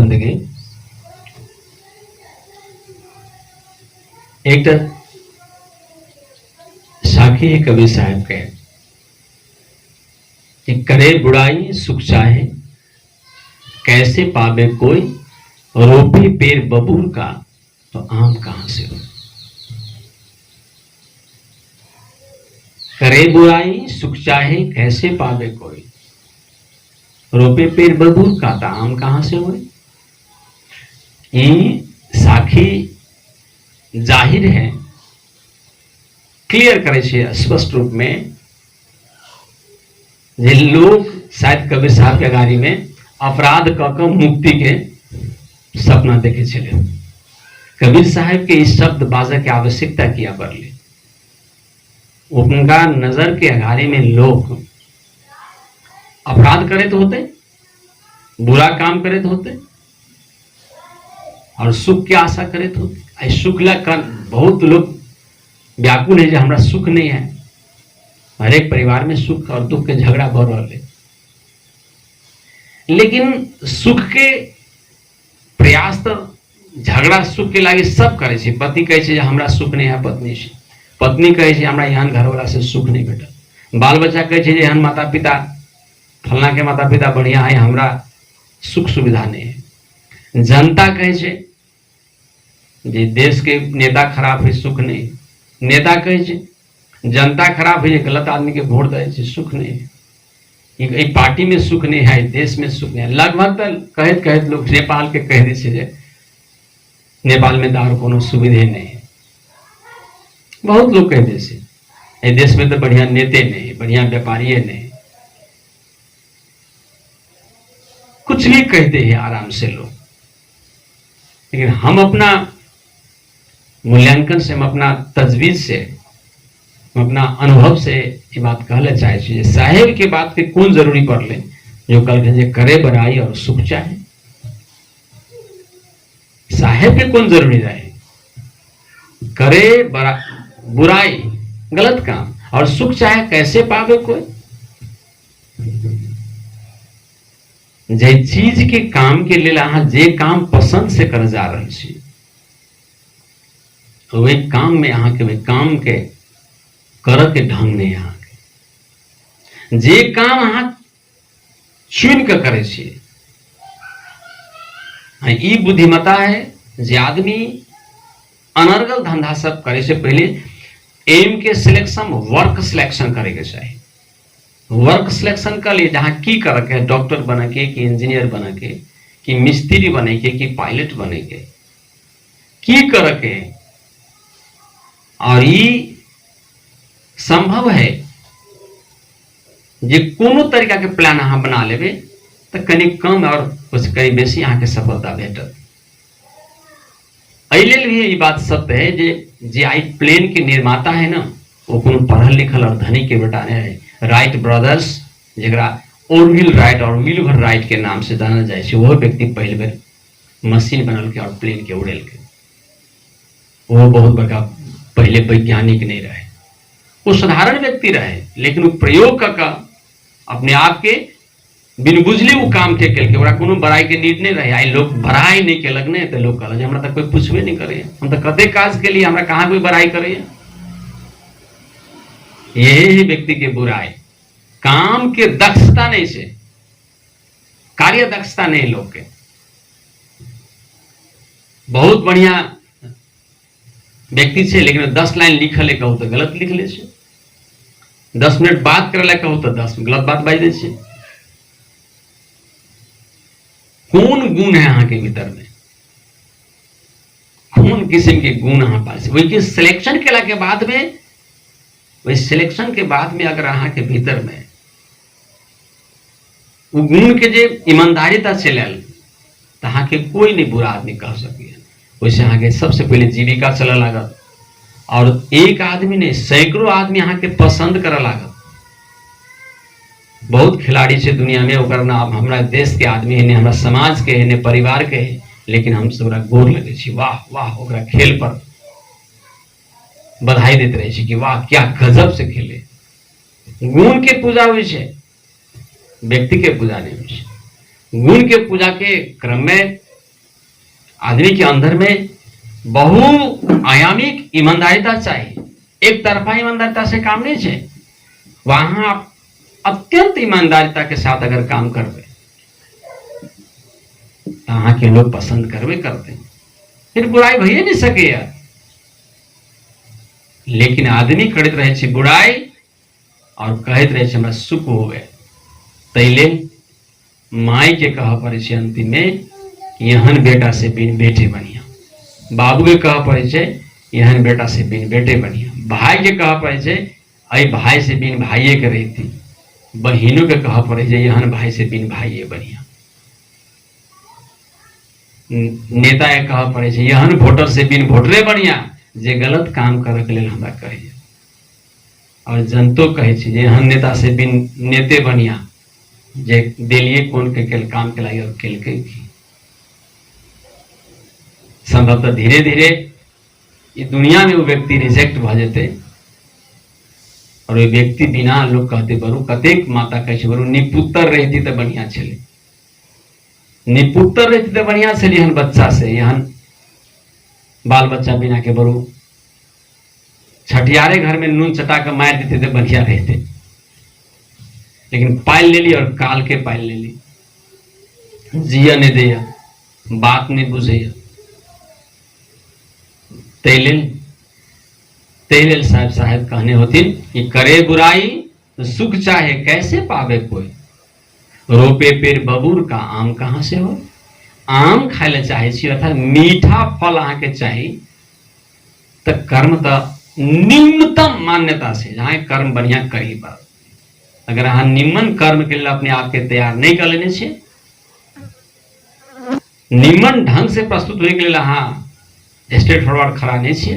देखिए एक साखी है कबीर साहब के कि करे बुराई सुख चाहे कैसे पावे कोई, रोपे पेड़ बबूल का तो आम कहां से हो। करे बुराई सुख चाहे कैसे पावे कोई, रोपे पेड़ बबूल का तो आम कहां से हो। ये साखी जाहिर है, क्लियर करे छे स्पष्ट रूप में जे लोग शायद कबीर साहब के गाड़ी में अपराध क मुक्ति के सपना देखे चले। कबीर साहब के इस शब्द बाजा की आवश्यकता किया पड़ले। उनका नजर के अगाड़ी में लोग अपराध करे तो होते, बुरा काम करे तो होते और सुख की आशा करे तो होते। सुख ला बहुत लोग व्याकुल है जो हमारा सुख नहीं है। हर एक परिवार में सुख और दुख के झगड़ा बढ़ रहा है, लेकिन सुख के प्रयास तो झगड़ा सुख के लागे सब करे छे। पति कहे छे हमरा सुख नहीं है पत्नी से, पत्नी कहे छे हमरा यहाँ घर वाला से सुख नहीं भेटल, बाल बच्चा कहे छे यहाँ माता पिता फलना के माता पिता बढ़िया है, हमरा सुख सुविधा नहीं है। जनता कहे छे जे देश के नेता खराब है सुख नहीं, नेता कहे छे जनता खराब है, गलत आदमी के वोट दे छे सुख नहीं है, एक पार्टी में सुख नहीं है, देश में सुख नहीं है। लगभग तो कहत कहत लोग नेपाल के कह दे छे जे नेपाल में दारू कोनो सुविधा नहीं है। बहुत लोग कह दे छे देश में तो बढ़िया नेते नहीं, बढ़िया व्यापारी नहीं, कुछ भी कहते हैं आराम से लोग। लेकिन हम अपना मूल्यांकन से, हम अपना तजवीज से, हम अपना अनुभव से ये बात कहले चाहे छे साहेब के बात के कौन जरूरी पड़ले जो कल जे करे बुराई और सुख चाहे। साहेब के कौन जरूरी रहे, करे बुराई गलत काम और सुख चाहे कैसे पावे कोई। जे चीज के काम के लिए अहाँ जे काम पसंद से कर जा रहे छी, वे काम में अहाँ के वे काम के कर के ढंग नहीं अहाँ के। जे काम अहाँ चुन के करे छी, ई बुद्धिमता है जे आदमी अनर्गल धंधा सब करे से पहले एम के सिलेक्शन, वर्क सिलेक्शन करे के चाहिए। वर्क सिलेक्शन कर लिए जहाँ की कर के, डॉक्टर बने के कि इंजीनियर बने के कि मिस्त्री बने के कि पायलट बने के की कर के। और ये संभव है जे कोनो तरीका के प्लान अहाँ बना लेबे तो कनी कम और कुछ कहीं बेसी अहाँ के सफलता भेटत। एहि लेल भी ये बात सत्य है जे आई प्लेन के निर्माता है ना, वो कोनो पढ़ल लिखल और धनी के बेटा नहीं है। राइट ब्रदर्स जरा ओरविल राइट और विल्बर राइट के नाम से जानल जाए छे, वो व्यक्ति पहले बेर मशीन बनल के और प्लेन के उड़ेल के। वो बहुत बड़ा पहले वैज्ञानिक नहीं रहे, वो साधारण व्यक्ति रहे, लेकिन वो प्रयोग का अपने आप के बिन बुझले वो काम के केलके। ओकरा कोनो बड़ाई के नीड नहीं रहे। आई लोग बड़ाई नहीं केलक ने तो लोग कहल हमरा तक कोई पूछबे नहीं करे, हम तो कते काज के लिए हमरा कहाँ कोई बड़ाई करे। यही व्यक्ति के बुराई काम के दक्षता नहीं से, कार्य दक्षता नहीं लोग के। बहुत बढ़िया व्यक्ति छे लेकिन 10 लाइन लिखले कहू तो गलत लिख ले छे, 10 मिनट बात करे कहू तो 10 गलत बात बाज दे छे। कौन गुण है अहाँ के भीतर में, कौन किस्म के गुण अहाँ पास, वही सिलेक्शन केला के बाद में, वही सिलेक्शन के बाद में अगर अहाँ के भीतर में वो गुण के जे ईमानदारीता चलल तो अहाँ के कोई नहीं बुरा आदमी कह सके। वैसे अहाँ के सबसे पहले जीविका चल लागत और एक आदमी ने सैकड़ों आदमी अहाँ के पसंद करे लागत। बहुत खिलाड़ी छे दुनिया में, ओकर नाम हमरा देश के आदमी है, हमरा समाज के है, ने परिवार के है, लेकिन हम सब गोर लगे छी, वाह वाह ओकरा खेल पर बधाई देते रहे छी कि वाह क्या गजब से खेले। गुण के पूजा हुई है, व्यक्ति के पूजा नहीं हुई। गुण के पूजा के क्रम में आदमी के अंदर में बहुआयामिक ईमानदारिता चाहिए। एक तरफा ईमानदारिता से काम नहीं है। वहां आप अत्यंत ईमानदारिता के साथ अगर काम करवे तो वहां के लोग पसंद करवे करते, फिर बुराई भइए नहीं सके यार। लेकिन आदमी करते रहे छे बुराई और कहते रहे छे हमरा सुख हो गए, तैले माई के कह पड़े छे अंतिम में यहन बेटा से बिन बेटे बनिया, बाबू के कह पड़े छे यहन बेटा से बिन बेटे बनिया, भाई के कह पड़े छे अई भाई से बिन भाइये के रहती, बहिनों के कह पड़े छे यहन भाई से बिन भाइये बनिया, नेता के कह पड़े छे यहन वोटर से बिन वोटरे बनिया जे गलत काम करे के लेल हमरा कहिए, और जनतो कहे छे जे यहन नेता से बिन नेते बनिया जे देलिए कोन के काम के लागी और केलके की। संभवतः धीरे धीरे ये दुनिया में वो व्यक्ति रिजेक्ट भ जेते और वो व्यक्ति बिना लोग कहते बरू कतेक माता कहे बरू निपुत्र रहती तो बढ़िया छे, निपुत्र रहती तो बढ़िया छे, यहन बच्चा से यहन बाल बच्चा बिना के बरू छठियारे घर में नून चटा के मार देते तो बढ़िया रहते, लेकिन पाइल ले ली और काल के पाइल ले ली, जिया नहीं दिया, बात नहीं बुझे। तेलिल साहब कहने होती कि करे बुराई तो सुख चाहे कैसे पावे कोई, रोपे पेड़ बबूर का आम कहाँ से हो। आम खाए ले चाहे छी अर्थात मीठा फल अहाँ के चाहिए तो कर्म तो निम्नतम मान्यता से जहाँ कर्म बढ़िया करी पा। अगर अहाँ निम्न कर्म के लिए अपने आप के तैयार नहीं कर लेने छे, निम्न ढंग से प्रस्तुत होने के लिए अहाँ स्ट्रेट फॉरवर्ड खड़ा नहीं छे,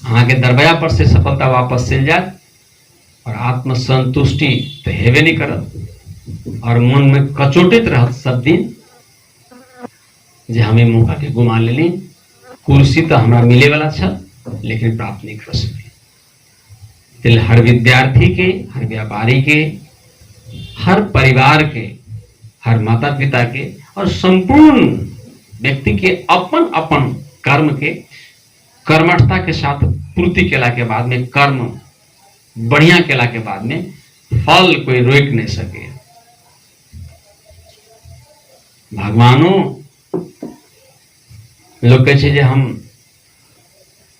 अहाँ के दरवाजा पर से सफलता वापस चल जाए और आत्मसंतुष्टि तो हेबे नहीं करत और मन में कचोटित रहत सब दिन जे हमें मौका के गुमा लेली, कुर्सी तो हमारा मिले वाला छल लेकिन प्राप्त नहीं कर सके। तिल हर विद्यार्थी के, हर व्यापारी के, हर परिवार के, हर माता पिता के और संपूर्ण व्यक्ति के अपन अपन कर्म के कर्मठता के साथ पूर्ति केला के बाद में, कर्म बढ़िया केला के बाद में फल कोई रोक नहीं सके। भगवानों लोग कहे जे हम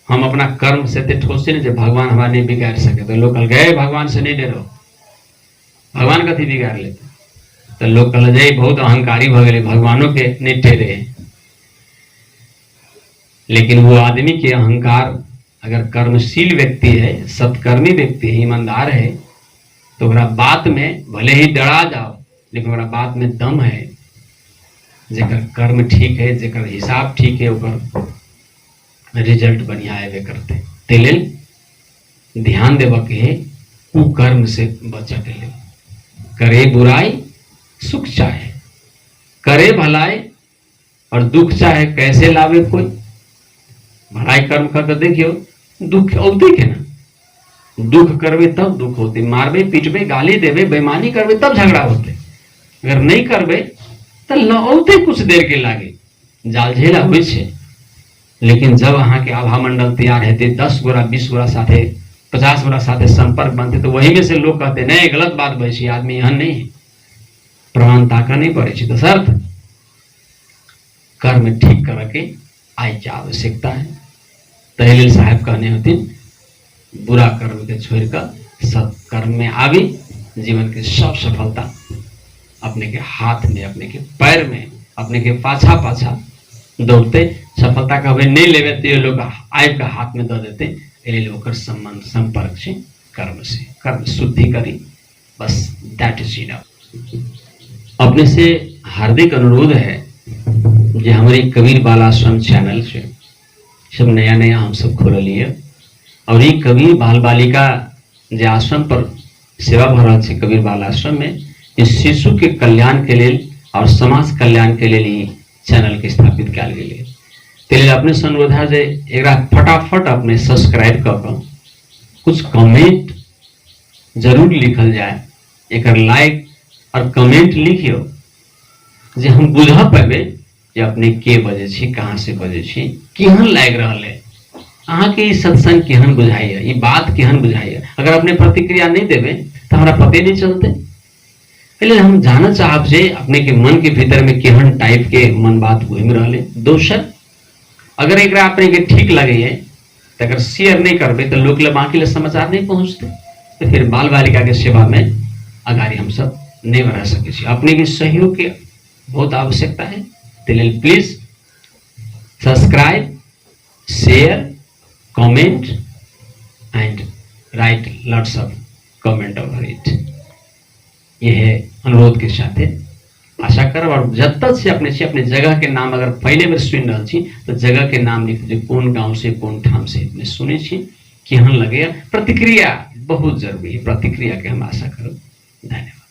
अपना कर्म से ते ठोसे नहीं, जो भगवान हमारा नहीं बिगाड़ सके, तो लोग कल गए भगवान से नहीं डरो, भगवान कथी बिगाड़ लेते, तो लोग कल जाए बहुत अहंकारी भ गए, भगवानों के नहीं ठहरे। लेकिन वो आदमी के अहंकार अगर कर्मशील व्यक्ति है, सत्कर्मी व्यक्ति है, ईमानदार है, तो ओकरा बात में भले ही डरा जाओ लेकिन ओकरा बात में दम है, जेकर कर्म ठीक है, जेकर हिसाब ठीक है, ओकर रिजल्ट बढ़िया आवे करते। ते लेल ध्यान देव के है कुकर्म से बचे के लिए। करे बुराई सुख चाहे, करे भलाई और दुख चाहे कैसे लावे कोई। भलाई कर्म कर देखियो दुख औते के ना, दुख करवे तब दुख होते, मारबे पीटबे गाली देवे बेईमानी करवे तब झगड़ा होते, अगर नहीं करबे तो लौते कुछ देर के लागे जाल झेला हुई छे। लेकिन जब अहाँ के आभा मंडल तैयार हेते 10 गोरा 20 गोरा साथे 50 गोरा साथे संपर्क बनते तो वही में से लोग कहते नहीं गलत बात बची, आदमी यहाँ नहीं है, प्रमाण ताका नहीं पड़े छे। तो सर्थ कर्म ठीक करके आई क्या आवश्यकता है। तहलील साहब कहने होती बुरा कर्म के छोड़कर सत्कर्म में आवी, जीवन के सब सफलता अपने के हाथ में, अपने के पैर में, अपने के पाछा पाछा दौड़ते, सफलता का वे नहीं लेवे तो ये लोग आय का हाथ में दे देते। इसलिए होकर संबंध संपर्क से कर्म से कर्म शुद्धि करी, बस दैट इज इनफ। अपने से हार्दिक अनुरोध है जो हमारे कबीर बाल आश्रम चैनल से सब नया नया हम सब खोल लिए और ये कबीर बाल बालिका जो आश्रम पर सेवा भ रहा है कबीर बाल आश्रम में, इस शिशु के कल्याण के लिए और समाज कल्याण के लिए चैनल के स्थापित कल गए। तेल अपने से अनुरोध है जे एकरा फटाफट अपने सब्सक्राइब कर कुछ कमेंट जरूर लिखल जाए, एक लाइक और कमेंट लिखियो जे हम बुझा पाबे जे अपने के बजे छी, कहाँ से बजे छी, केहन लाग रहा है, अहाँ के ई सत्संग केहन बुझाइए, ई बात केहन बुझाइए। अगर अपने प्रतिक्रिया नहीं देवे तो हमारा पते नहीं चलते। पहले हम जानना चाहब जे अपने के मन के भीतर में केहन टाइप के मन बात घूम रहा है। दोसर, अगर एक अपने के ठीक लगे है तो अगर शेयर नहीं करबे तो लोग बाकी ले समाचार नहीं पहुंचते, तो फिर बाल बालिका के सेवा में अगाड़ी हम सब नहीं बढ़ा सके। अपने के सहयोग के बहुत आवश्यकता है। Please subscribe, share, comment and right lots of comment over it. यह है अनुरोध के साथ आशा कर। और जब तक से अपने जगह के नाम अगर पहले बेर सुन रहा छी तो जगह के नाम लिख दीजिए, कौन गांव से कौन ठाम से अपने सुने छी, केहन लगे। प्रतिक्रिया बहुत जरूरी है, प्रतिक्रिया के हम आशा करो। धन्यवाद।